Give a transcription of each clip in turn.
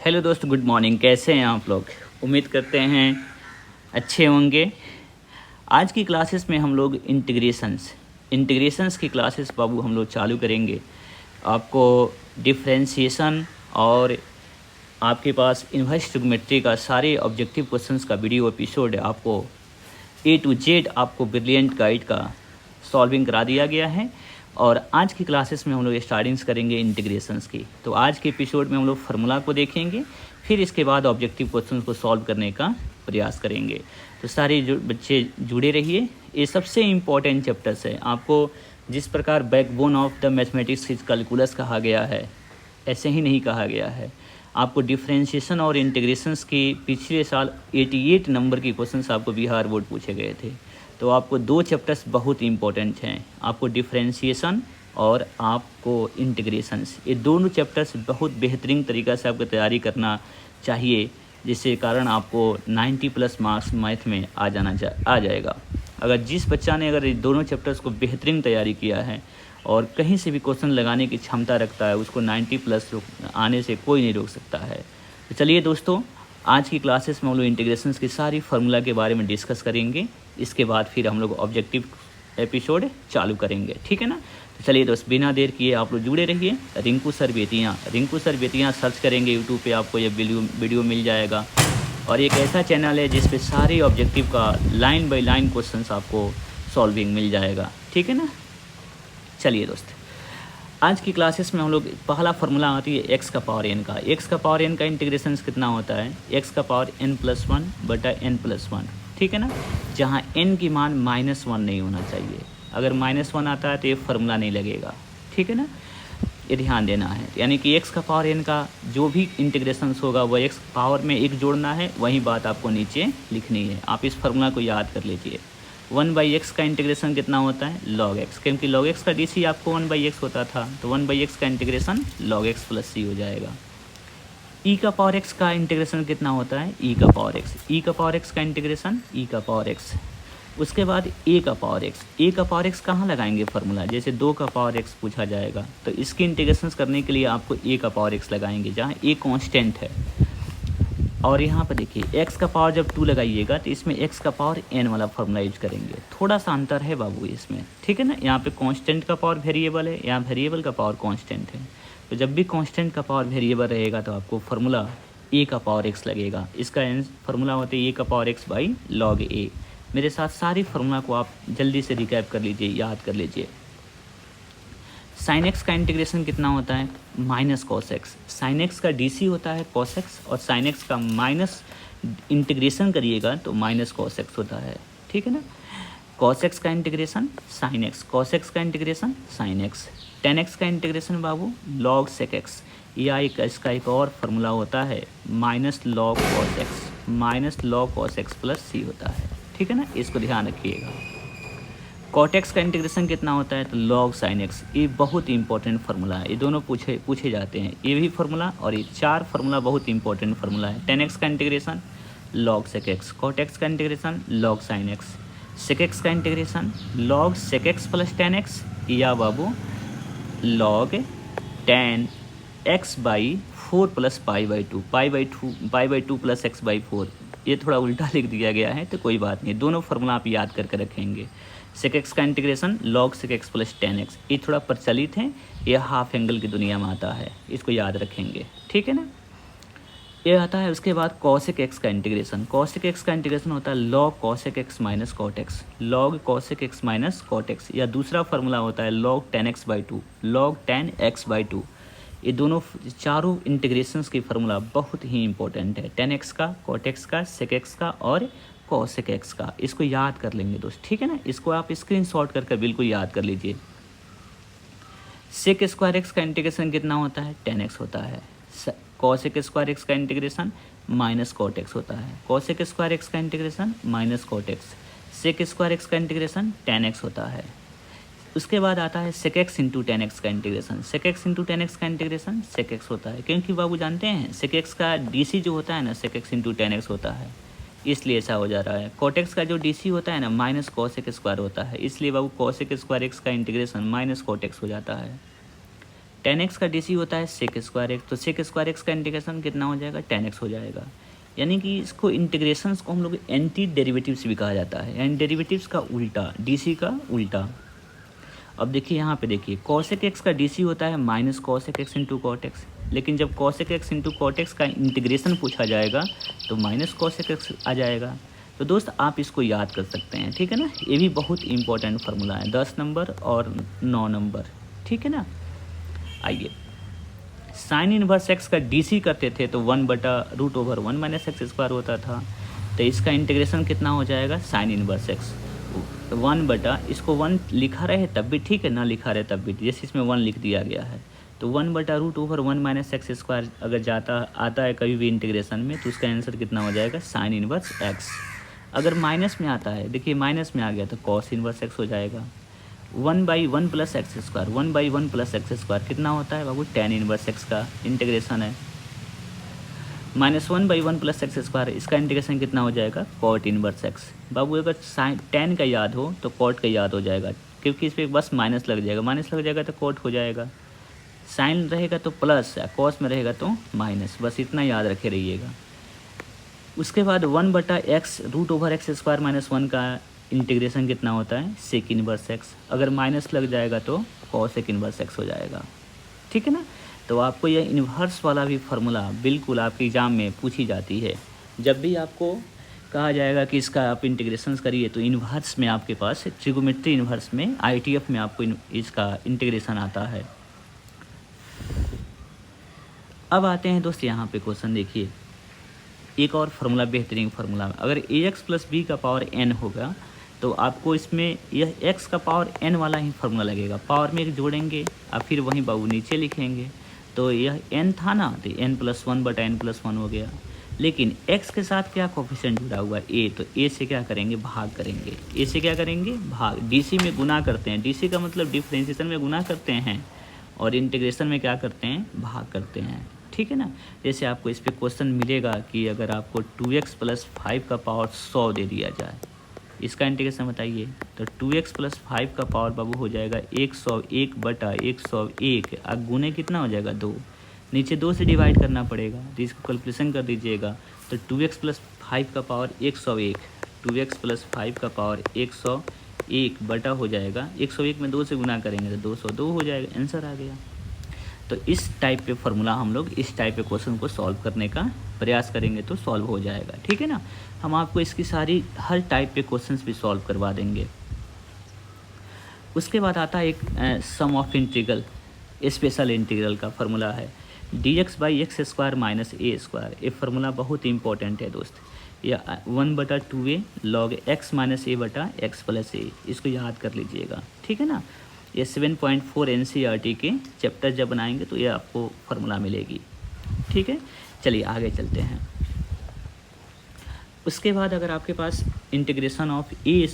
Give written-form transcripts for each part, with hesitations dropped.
Hello दोस्त, good morning. कैसे हैं आप लोग? उम्मीद करते हैं अच्छे होंगे। आज की क्लासेस में हम लोग इंटीग्रेशंस की क्लासेस बाबू हम लोग चालू करेंगे। आपको डिफरेंशिएशन और आपके पास इनवर्स ट्रिग्नोमेट्री का सारे ऑब्जेक्टिव क्वेश्चंस का वीडियो एपिसोड आपको A to Z आपको ब्रिलियंट गाइड का सॉल्विंग करा दिया गया है। और आज की क्लासेस में हम लोग स्टार्टिंग्स करेंगे इंटीग्रेशंस की। तो आज के एपिसोड में हम लोग फार्मूला को देखेंगे, फिर इसके बाद ऑब्जेक्टिव क्वेश्चंस को सॉल्व करने का प्रयास करेंगे। तो सारे जो बच्चे जुड़े रहिए। ये सबसे इम्पॉर्टेंट चैप्टर्स है। आपको जिस प्रकार backbone of the mathematics calculus कहा गया है, ऐसे ही नहीं कहा गया है। आपको डिफरेंशिएशन और इंटीग्रेशंस की पिछले साल 88 नंबर की क्वेश्चंस आपको बिहार बोर्ड पूछे गए थे। तो आपको दो चैप्टर्स बहुत इंपॉर्टेंट हैं, आपको डिफरेंशिएशन और आपको इंटीग्रेशंस। ये दोनों चैप्टर्स बहुत बेहतरीन तरीक़ा से आपको तैयारी करना चाहिए, जिससे कारण आपको 90+ मार्क्स मैथ में आ जाएगा। अगर जिस बच्चा ने अगर ये दोनों चैप्टर्स को बेहतरीन तैयारी किया है और कहीं से भी क्वेश्चन लगाने की क्षमता रखता है, उसको 90+ आने से कोई नहीं रोक सकता है। तो चलिए दोस्तों, आज की क्लासेस में हम लोग इंटीग्रेशंस की सारी फार्मूला के बारे में डिस्कस करेंगे। इसके बाद फिर हम लोग ऑब्जेक्टिव एपिसोड चालू करेंगे, ठीक है ना। तो चलिए दोस्त, बिना देर किए आप लोग जुड़े रहिए। रिंकू सर बेतियाँ सर्च करेंगे यूट्यूब पे, आपको ये वीडियो मिल जाएगा। और एक ऐसा चैनल है जिस पे सारे ऑब्जेक्टिव का लाइन बाय लाइन क्वेश्चंस आपको सॉल्विंग मिल जाएगा, ठीक है ना। चलिए दोस्त, आज की क्लासेस में हम लोग पहला फार्मूला आती है x का पावर n का। x का पावर n का इंटीग्रेशन कितना होता है? x का पावर n+1 बटा n+1, ठीक है ना। जहाँ n की मान -1 नहीं होना चाहिए। अगर -1 आता है तो ये फार्मूला नहीं लगेगा, ठीक है ना। ये ध्यान देना है। यानी कि x का पावर n का जो भी इंटीग्रेशन होगा वह x पावर में 1 जोड़ना है, वही बात आपको नीचे लिखनी है। आप इस फार्मूला को याद कर लीजिए। 1/x का इंटीग्रेशन कितना होता है? log x, क्योंकि log x का DC आपको 1/x होता था, तो 1/x का इंटीग्रेशन log x + c हो जाएगा। e का पावर x का इंटीग्रेशन कितना होता है? e का पावर x। e का पावर x का इंटीग्रेशन e का पावर x। उसके बाद a का पावर x कहाँ लगाएंगे फार्मूला? जैसे 2 का पावर x पूछा जाएगा तो इसकी इंटीग्रेशन करने के लिए आपको a का पावर x लगाएंगे, जहाँ a कांस्टेंट है। और यहाँ पर देखिए x का पावर जब 2 लगाइएगा तो इसमें x का पावर n वाला फार्मूला यूज करेंगे। थोड़ा सा अंतर है बाबू इसमें, ठीक है ना। यहाँ पे कांस्टेंट का पावर वेरिएबल है, यहाँ वेरिएबल का पावर कांस्टेंट है। तो जब भी कांस्टेंट का पावर वेरिएबल रहेगा तो आपको फार्मूला a का पावर x लगेगा। इसका फार्मूला होता है a का power x by log a। मेरे साथ सारी फार्मूला को आप जल्दी से रिकैप कर लीजिए, याद कर लीजिए। sin x का इंटीग्रेशन कितना होता है? -cos x। sin x का DC होता है cos x, और sin x का माइनस इंटीग्रेशन करिएगा तो -cos x होता है, ठीक है ना। cos x का integration sin x, cos x का integration sin x, tan x का इंटीग्रेशन बाबू log sec x, या इसका एक और फार्मूला होता है -log cos x + c होता है, ठीक है ना। इसको ध्यान रखिएगा। cot x का इंटीग्रेशन कितना होता है? तो log sin x। ये बहुत इंपॉर्टेंट फार्मूला है, ये दोनों पूछे जाते हैं। ये भी फार्मूला और ये 4 फार्मूला बहुत इंपॉर्टेंट फार्मूला है। tan x का integration log sec x, cot x का integration log sin x, sec x का integration log sec x + tan x, या बाबू log tan x/4 + π/2 + x/4। ये थोड़ा उल्टा लिख दिया गया है तो कोई बात नहीं, दोनों फार्मूला आप याद करके रखेंगे। sec x का integration log sec x + tan x, ये थोड़ा प्रचलित है, ये हाफ एंगल की दुनिया में आता है, इसको याद रखेंगे, ठीक है ना। ये आता है उसके बाद cosec x का इंटीग्रेशन। cosec x का इंटीग्रेशन होता है log cosec x - cot x, log cosec x - cot x, या दूसरा फार्मूला होता है log tan x/2। ये दोनों चारों इंटीग्रेशंस की फार्मूला बहुत ही इंपॉर्टेंट है। tan x का, cot x का, sec x का और cosec x का। इसको याद कर लेंगे दोस्त, ठीक है ना। इसको आप स्क्रीनशॉट करके बिल्कुल याद कर लीजिए। sec² x का इंटीग्रेशन कितना होता है? tan x होता है। cosec² x का इंटीग्रेशन -cot x होता है। cosec² x का integration -cot x, sec² x का इंटीग्रेशन tan x होता है। उसके बाद आता है sec x × tan x का integration. sec x × tan x का इंटीग्रेशन sec x होता है, क्योंकि बाबू जानते हैं sec x का DC जो होता है ना sec x × tan x होता है, इसलिए ऐसा हो जा रहा है। cot x का जो DC होता है ना -cosec² होता है, इसलिए बाबू cosec² x का इंटीग्रेशन -cot x हो जाता है। tan x का DC होता है sec स्क्वायर x, तो sec स्क्वायर x का इंटीग्रेशन कितना हो जाएगा, tan x हो जाएगा। यानी कि इसको इंटीग्रेशंस को हम लोग एंटी डेरिवेटिव्स भी कहा जाता है, यानी डेरिवेटिव्स का उल्टा, DC का उल्टा। अब देखिए यहाँ पे देखिए cosec x का DC होता है minus cosec x into cot x, लेकिन जब cosec x into cot x का इंटीग्रेशन पूछा जाएगा तो माइनस cosec x आ जाएगा। तो दोस्त आप इसको याद कर सकते हैं, ठीक है ना। ये भी बहुत इंपॉर्टेंट फार्मूला है, 10 नंबर और 9 नंबर, ठीक है ना। आइए, साइन इनवर्स एक्स का DC करते थे तो 1/√1 माइनस एक्स स्क्वायर होता था, तो इसका इंटीग्रेशन कितना हो जाएगा, साइन इनवर्स एक्स 1 इसको 1 लिखा रहे तब भी ठीक है, ना लिखा रहे तब भी, जैसे इसमें 1 लिख दिया गया है, तो 1/√1 माइनस एक्स स्क्वायर अगर आता है कभी भी इंटीग्रेशन में तो उसका आंसर कितना हो जाएगा, साइन इनवर्स एक्स। अगर माइनस में आता है, देखिए माइनस में आ गया तो कॉस इनवर्स एक्स हो जाएगा। 1/1 plus x square, 1/1 plus x square कितना होता है बाबू, tan इनवर्स एक्स का इंटीग्रेशन है। -1/1 प्लस एक्स स्क्वायर, इसका इंटीग्रेशन कितना हो जाएगा, कॉट इनवर्स एक्स। बाबू अगर साइन tan का याद हो तो कॉट का याद हो जाएगा, क्योंकि इस पर बस माइनस लग जाएगा, माइनस लग जाएगा तो कॉट हो जाएगा। साइन रहेगा तो प्लस, कॉस में रहेगा तो माइनस, बस इतना याद रखे रहिएगा। उसके बाद 1/x√x स्क्वायर -1 का इंटीग्रेशन कितना होता है, सेक इनवर्स एक्स। अगर माइनस लग जाएगा तो कॉसेक इनवर्स एक्स हो जाएगा, ठीक है ना। तो आपको यह इन्वर्स वाला भी फार्मूला बिल्कुल आपके एग्ज़ाम में पूछी जाती है। जब भी आपको कहा जाएगा कि इसका आप इंटीग्रेशन करिए तो इन्वर्स में आपके पास ट्रिगोमेट्री इन्वर्स में ITF में आपको इसका इंटीग्रेशन आता है। अब आते हैं दोस्त यहाँ पे क्वेश्चन देखिए, एक और फार्मूला बेहतरीन फार्मूला है। अगर ax प्लस b का पावर n होगा तो आपको इसमें यह x का पावर n वाला ही फार्मूला लगेगा, पावर में एक जोड़ेंगे और फिर वहीं बाबू नीचे लिखेंगे, तो यह n था ना, तो n+1/n+1 हो गया। लेकिन x के साथ क्या कोफिशिएंट जुड़ा हुआ है, a, तो a से क्या करेंगे, भाग करेंगे। a से क्या करेंगे, भाग। DC में गुना करते हैं, DC का मतलब डिफ्रेंशिएशन में गुना करते हैं और इंटीग्रेशन में क्या करते हैं, भाग करते हैं, ठीक है ना। जैसे आपको इस पर क्वेश्चन मिलेगा कि अगर आपको 2x + 5 का पावर 100 दे दिया जाए, इसका इंटीग्रेशन बताइए, तो 2x + 5 का पावर बाबू हो जाएगा 101/101, अब गुने कितना हो जाएगा, 2, नीचे 2 से डिवाइड करना पड़ेगा, तो इसको कैलकुलेशन कर दीजिएगा। तो 2x + 5 का पावर 101, 2x + 5 का पावर 101 बटा हो जाएगा 101 में 2 से गुना करेंगे तो 202 हो जाएगा, आंसर आ गया। तो इस टाइप पे फार्मूला हम लोग इस टाइप के क्वेश्चन को सॉल्व करने का प्रयास करेंगे तो सॉल्व हो जाएगा, ठीक है ना। हम आपको इसकी सारी हर टाइप पे क्वेश्चंस भी सॉल्व करवा देंगे। उसके बाद आता है एक सम ऑफ इंटीग्रल, स्पेशल इंटीग्रल का फार्मूला है dx/x² - a²। ये फार्मूला बहुत इंपॉर्टेंट है दोस्त, या 1/2a log x - a/x + a, इसको याद कर लीजिएगा, ठीक है ना। ये 7.4 NCERT के चैप्टर जब बनाएंगे तो ये आपको फार्मूला मिलेगी, ठीक है। चलिए आगे चलते हैं। उसके बाद अगर आपके पास इंटीग्रेशन ऑफ a² -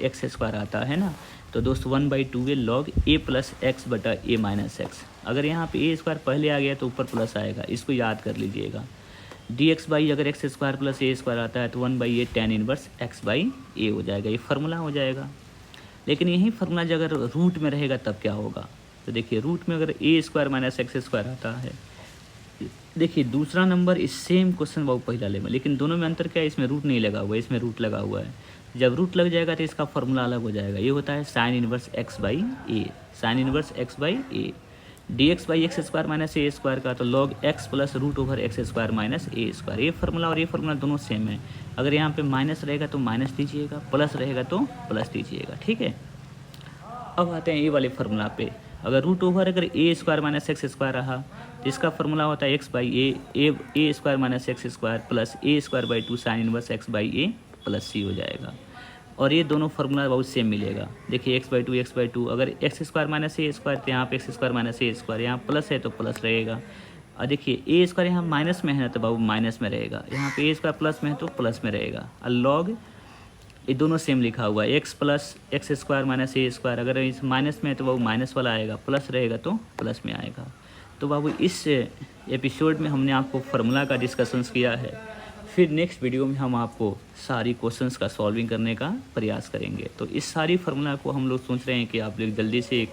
x² आता है ना, तो दोस्त 1/2a log a + x/a - x। अगर यहाँ पे a² पहले आ गया तो ऊपर प्लस आएगा, इसको याद कर लीजिएगा। dx/ अगर x² + a² आता है तो 1/a tan इनवर्स x/a हो जाएगा, ये फार्मूला हो जाएगा। लेकिन यही फार्मूला जब अगर रूट में रहेगा तब क्या होगा, तो देखिए रूट में अगर a² - x² आता है, देखिए दूसरा नंबर इस सेम क्वेश्चन बहुत पहला लेंगे, लेकिन दोनों में अंतर क्या है, इसमें रूट नहीं लगा हुआ है, इसमें रूट लगा हुआ है। जब रूट लग जाएगा तो इसका फार्मूला अलग हो जाएगा, ये होता है sine inverse x/a, sine inverse x/a। dx/x² - a² का तो log x + √x² - a², ये फार्मूला और ये फार्मूला दोनों सेम है। अगर यहाँ पे माइनस रहेगा तो माइनस दीजिएगा, प्लस रहेगा तो प्लस दीजिएगा, ठीक है। अब आते हैं ये वाले फार्मूला पे, अगर अगर a² - x² रहा तो इसका फार्मूला होता है x/a, a² - x² plus a²/2 sine inverse x/a plus c हो जाएगा। और ये दोनों फार्मूला बहुत सेम मिलेगा, देखिए x/2 अगर x² - a² तो यहाँ पे x² - a², यहाँ प्लस है तो प्लस रहेगा। और देखिए a² यहाँ माइनस में है तो बाबू माइनस में रहेगा, यहाँ पे a² प्लस में है तो प्लस में रहेगा। और लॉग ये दोनों सेम लिखा हुआ है, x + x² - a², अगर इस माइनस में है तो बाबू माइनस वाला आएगा, प्लस रहेगा तो प्लस में आएगा। तो बाबू इस एपिसोड में हमने आपको फार्मूला का डिस्कशंस किया है, फिर नेक्स्ट वीडियो में हम आपको सारी क्वेश्चंस का सॉल्विंग करने का प्रयास करेंगे। तो इस सारी फार्मूला को हम लोग सोच रहे हैं कि आप लोग जल्दी से एक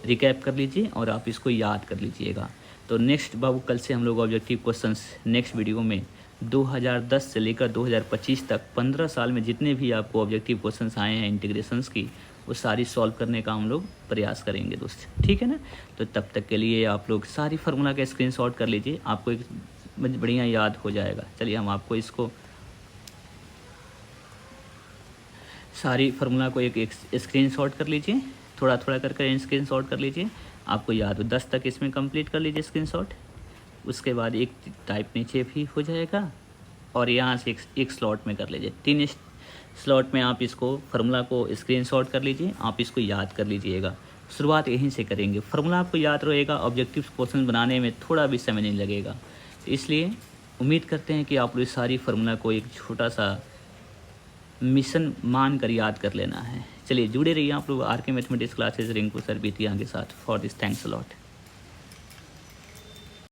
रिकैप कर लीजिए और आप इसको याद कर लीजिएगा। तो नेक्स्ट बाबू कल से हम लोग ऑब्जेक्टिव क्वेश्चंस नेक्स्ट वीडियो में 2010 से लेकर 2025 तक 15 साल में जितने भी आपको ऑब्जेक्टिव क्वेश्चंस आए हैं इंटीग्रेशंस की, वो सारी सॉल्व करने का हम लोग प्रयास करेंगे दोस्त, ठीक है ना। तो तब तक के लिए आप लोग सारी फार्मूला का स्क्रीनशॉट कर लीजिए, आपको एक बढ़िया याद हो जाएगा। चलिए हम आपको इसको सारी फार्मूला को एक स्क्रीनशॉट कर लीजिए, थोड़ा थोड़ा करके स्क्रीनशॉट कर लीजिए, आपको याद हो 10 तक इसमें कंप्लीट कर लीजिए स्क्रीनशॉट। उसके बाद एक टाइप नीचे भी हो जाएगा और यहाँ से एक स्लॉट में कर लीजिए, 3 स्लॉट में आप इसको फार्मूला को स्क्रीनशॉट कर लीजिए, आप इसको याद कर लीजिएगा। शुरुआत यहीं से करेंगे, फार्मूला आपको याद रहेगा, ऑब्जेक्टिव क्वेश्चन बनाने में थोड़ा भी समय नहीं लगेगा। तो इसलिए उम्मीद करते हैं कि आप लोग सारी फार्मूला को एक छोटा सा मिशन मान कर याद कर लेना है। चलिए जुड़े रहिए आप लोग आर के mathematics classes Rinku sir BT के साथ। For this thanks a lot.